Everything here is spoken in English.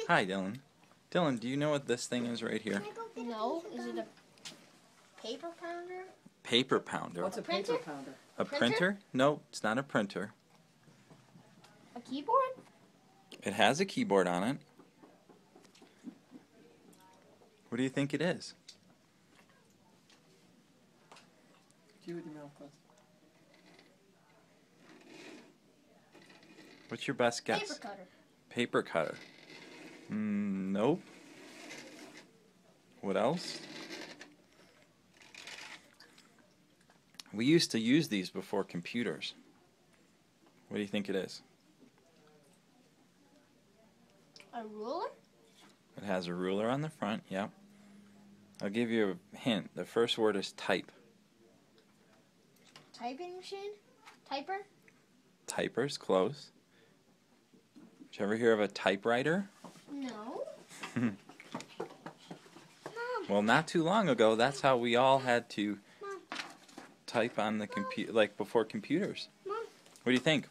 Hi, Dylan. Dylan, do you know what this thing is right here? No. Is it a paper pounder? Paper pounder. What's a paper pounder? A printer? No, it's not a printer. A keyboard? It has a keyboard on it. What do you think it is? Do with your mouth closed. What's your best guess? Paper cutter. Paper cutter. Nope. What else? We used to use these before computers. What do you think it is? A ruler? It has a ruler on the front, yep. I'll give you a hint. The first word is type. Typing machine? Typer? Typer's close. Did you ever hear of a typewriter? No. Well, not too long ago, that's how we all had to type on the computer, like before computers. Mom. What do you think?